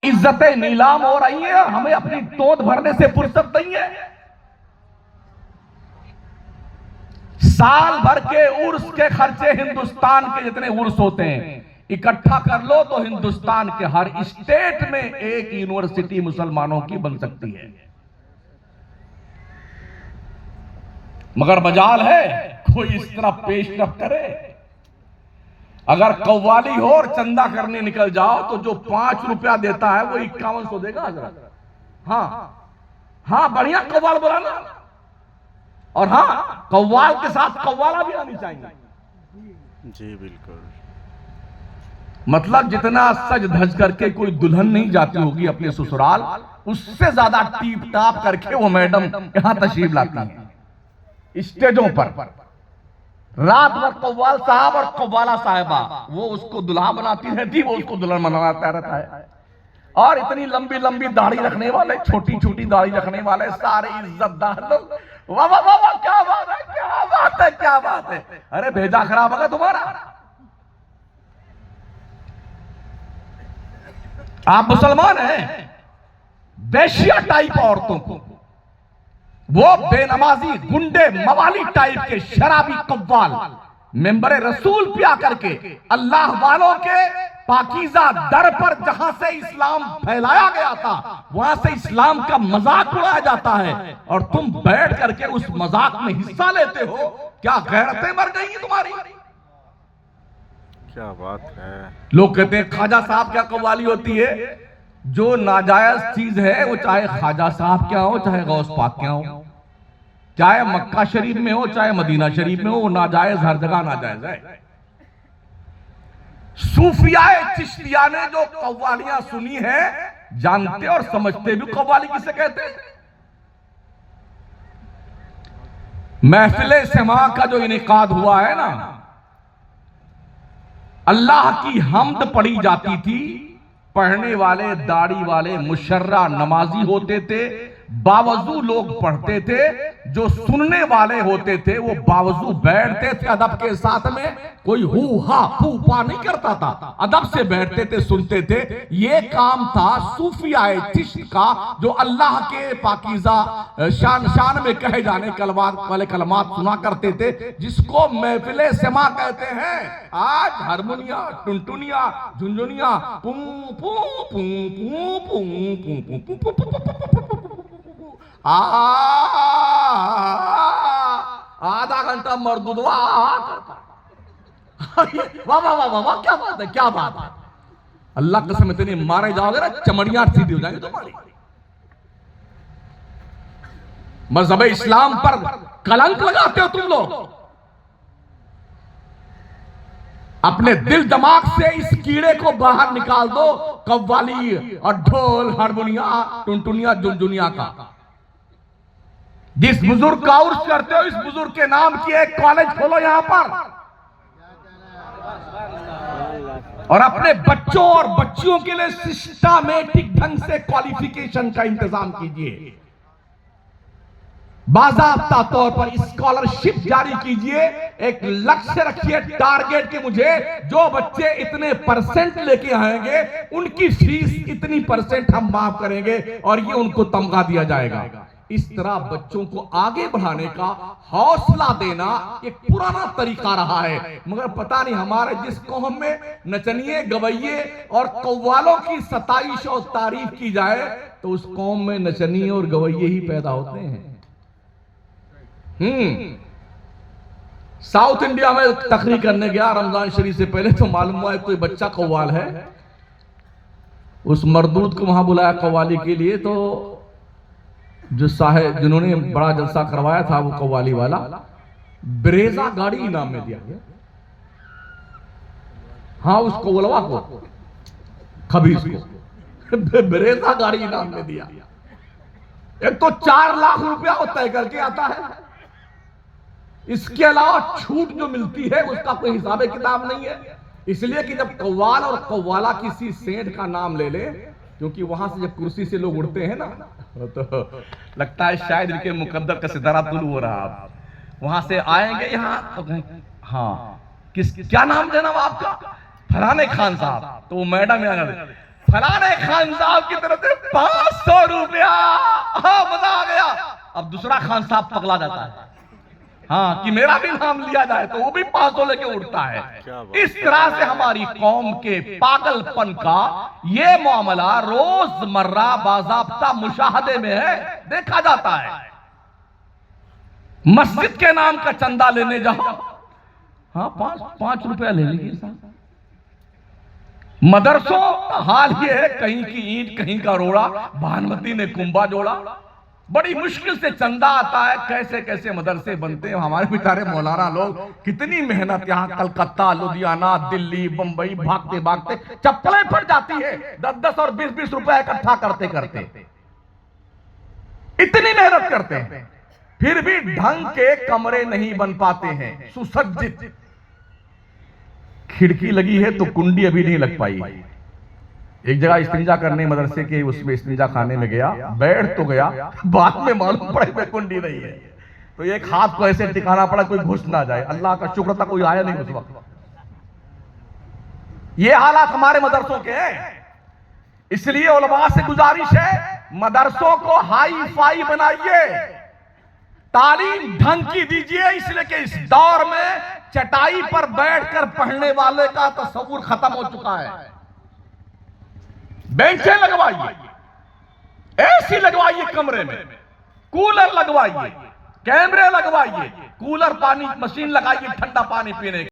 इज्जतें नीलाम हो रही हैं, हमें अपनी तोद भरने से फुर्सत नहीं है। साल भर के उर्स के खर्चे हिंदुस्तान के जितने उर्स होते हैं इकट्ठा कर लो तो हिंदुस्तान के हर स्टेट में एक यूनिवर्सिटी मुसलमानों की बन सकती है। मगर मजाल है कोई इस तरह पेश न करे। अगर कव्वाली हो और चंदा करने निकल जाओ तो जो 5 रुपया देता है वो 5100 देगा हजरत। हाँ हाँ, बढ़िया कव्वाल बुलाना, और हाँ कव्वाल के साथ कव्वाला भी आनी चाहिए। जी बिल्कुल। मतलब जितना सज धज करके कोई दुल्हन नहीं जाती होगी अपने ससुराल, उससे ज्यादा टीप टाप करके वो मैडम यहां तशरीफ लाती हैं स्टेजों पर। रात भर कव्वाल साहब और कव्वाला साहिबा वो उसको दुल्हा बनाती रहती, वो उसको दुल्हन बनाता रहता है। और इतनी लंबी लंबी दाढ़ी रखने वाले, छोटी छोटी दाढ़ी रखने वाले सारे इज्जतदार लोग, वाह वाह वाह वाह, क्या बात है, क्या बात है, क्या बात है। अरे भेजा खराब होगा तुम्हारा। आप मुसलमान हैं, वेश्या टाइप औरतों को, वो बेनमाजी गुंडे मवाली टाइप के शराबी कव्वाल मेंबर रसूल पे आकर के अल्लाह वालों के पाकीज़ा दर पर जहां से इस्लाम फैलाया गया था वहां से इस्लाम का मजाक उड़ाया जाता है, और तुम बैठ करके उस मजाक में हिस्सा लेते हो। क्या गैरतें मर गई हैं तुम्हारी? क्या बात है। लोग कहते हैं ख्वाजा साहब क्या कव्वाली होती है। जो नाजायज चीज है वो चाहे ख्वाजा साहब क्या हो, चाहे गौस पाक क्या हो, चाहे मक्का शरीफ में हो, चाहे मदीना शरीफ में हो, वो नाजायज हर जगह नाजायज है। सूफियाए चिश्तिया ने जो कव्वालियां सुनी है जानते और समझते भी कव्वाली किसे कहते हैं। महफिले समा का जो इनेकाद हुआ है ना, अल्लाह की हम्द पढ़ी जाती थी, पढ़ने वाले दाढ़ी वाले मुशर्रा नमाजी होते थे, बावजू लोग पढ़ते थे। जो सुनने वाले होते थे वो बावजू बैठते थे अदब के साथ में, कोई हु हा फू पा नहीं करता था, अदब से बैठते थे, सुनते थे। ये काम था सूफियाए चिश्त का, जो अल्लाह के पाकीज़ा शान में कहे जाने कलमात वाले कलमात सुना करते थे, जिसको महफिले समा कहते हैं। आज हारमोनिया, टुनटुनिया, झुंझुनिया, पू पू पू पू पू पू पू, आधा घंटा मर्दुदवा करता। वाह वाह वाह वाह, क्या बात है, क्या बात है। अल्लाह कसम इतनी मारे जाओगे ना चमड़ियां सीधी हो जाएंगी तुम्हारी। मजहब इस्लाम पर कलंक लगाते हो तुम लोग। अपने दिल दिमाग से इस कीड़े को बाहर निकाल दो, कव्वाली और ढोल हारमोनिया टुनटुनिया झुनझुनिया का। जिस बुजुर्ग का उर्स करते हो, इस बुजुर्ग के नाम की एक कॉलेज खोलो यहां पर, और अपने बच्चों और बच्चियों के लिए सिस्टमैटिक ढंग से क्वालिफिकेशन का इंतजाम कीजिए। बाज़ाब्ता तौर पर स्कॉलरशिप जारी कीजिए। एक लक्ष्य रखिए, टारगेट, कि मुझे जो बच्चे इतने परसेंट लेके आएंगे उनकी फीस इतनी परसेंट हम माफ करेंगे, और ये उनको तमगा दिया जाएगा। इस तरह बच्चों को आगे बढ़ाने का हौसला देना एक पुराना तरीका रहा है। मगर पता नहीं हमारे जिस कौम में नचनिए गवैये और कव्वालों की सताइश और तारीफ की जाए तो उस कौम में नचनिए और गवैये ही पैदा होते हैं। साउथ इंडिया में तकरीर करने गया रमजान शरीफ से पहले, तो मालूम हुआ कोई बच्चा कव्वाल है। उस मरदूद को वहां बुलाया कव्वाली के लिए, तो जो साहेब जिन्होंने बड़ा जलसा करवाया था वो कव्वाली वाला, ब्रेजा गाड़ी इनाम में दिया गया। हाँ, उस कव्वालवा को, खबीस को ब्रेजा गाड़ी इनाम में दिया। एक तो 4 लाख रुपया वो तय करके आता है, इसके अलावा छूट जो मिलती है उसका कोई हिसाब किताब नहीं है। इसलिए कि जब कव्वाल और कव्वाला किसी सेठ का नाम ले ले, क्योंकि वहां से जब कुर्सी से लोग उड़ते हैं ना, तो लगता है शायद इनके मुकद्दर का सितारा तुल हो रहा। वहां से आएंगे यहाँ तो हाँ, क्या नाम देना आपका? फलाने खान साहब। तो वो मैडम यहाँ फलाने खान साहब की तरफ से 500 रुपया। हाँ, मजा आ गया। अब दूसरा खान साहब पगला जाता है, हाँ, कि मेरा भी नाम लिया जाए, तो वो भी 500 लेके उठता है। इस तरह से हमारी कौम के पागलपन का ये मामला रोजमर्रा बाज़ाब्ता मुशाहदे में है, देखा जाता है। मस्जिद के नाम का चंदा लेने जाओ, हाँ, 5 रुपया ले लीजिए साहब। मदरसों का हाल ये है, कहीं की ईंट कहीं का रोड़ा, भानुमती ने कुंभा जोड़ा। बड़ी मुश्किल से चंदा आता है, कैसे कैसे मदरसे बनते हैं। हमारे बेचारे मौलाना लोग कितनी मेहनत, यहाँ कलकत्ता, लुधियाना, दिल्ली, बंबई भागते भागते चप्पलें फट जाती है 10-10 और 20-20 रुपए इकट्ठा करते करते। इतनी मेहनत करते हैं, फिर भी ढंग के कमरे नहीं बन पाते हैं सुसज्जित। खिड़की लगी है तो कुंडी अभी नहीं लग पाई। एक जगह इस्तिंजा करने मदरसे के उसमें इस्तिंजा खाने में गया, बैठ तो गया, बाद में मालूम पड़े में कुंडी नहीं है। तो एक हाथ को ऐसे टिकाना पड़ा कोई घुस ना जाए। अल्लाह का शुक्र था कोई आया नहीं उस वक्त। ये हालात हमारे मदरसों के हैं। इसलिए उलमा से गुजारिश है, मदरसों को हाई फाई बनाइए, तालीम ढंग की दीजिए। इसलिए कि इस दौर में चटाई पर बैठकर पढ़ने वाले का तस्वुर खत्म हो चुका है। बेंचें लगवाइए, एसी लगवाइए कमरे में, कूलर लगवाइए, कैमरे लगवाइए, कूलर पानी मशीन लगाइए ठंडा पानी पीने की।